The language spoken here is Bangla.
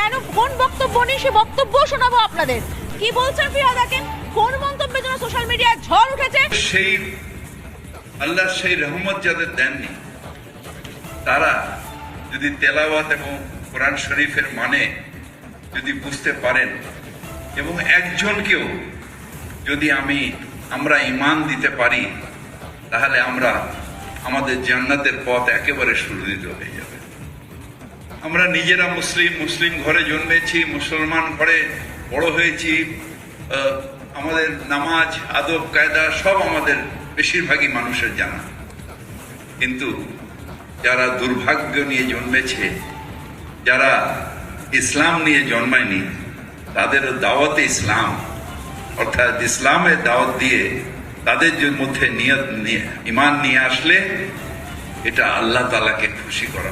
কেন কোন বক্তব্য নেই সে বক্তব্য শোনাবো আপনাদের। কি বলছেন ফিরহাদ হাকিম, কোন মন্তব্যের জন্য সোশ্যাল মিডিয়ায় ঝড় উঠেছে? সেই আল্লাহ সেই রহমত যাদের দেননি তারা যদি তেলাওয়াত এবং কোরআন শরীফের মানে যদি বুঝতে পারেন এবং একজনকেও যদি আমরা ঈমান দিতে পারি, তাহলে আমাদের জান্নাতের পথ একেবারে সুরক্ষিত হয়ে যাবে। আমরা নিজেরা মুসলিম ঘরে জন্মেছি, মুসলমান ঘরে বড় হয়েছি, আমাদের নামাজ আদব কায়দা সব আমাদের বেশিরভাগই মানুষের জানা। কিন্তু যারা দুর্ভাগ্য নিয়ে জন্মেছে, যারা ইসলাম নিয়ে জন্মায়নি, তাদের দাওয়াতে ইসলাম অর্থাৎ ইসলামের দাওয়াত দিয়ে তাদের মধ্যে নিয়ত নিয়ে ঈমান নিয়ে আসলে এটা আল্লাহ তাআলাকে খুশি করা।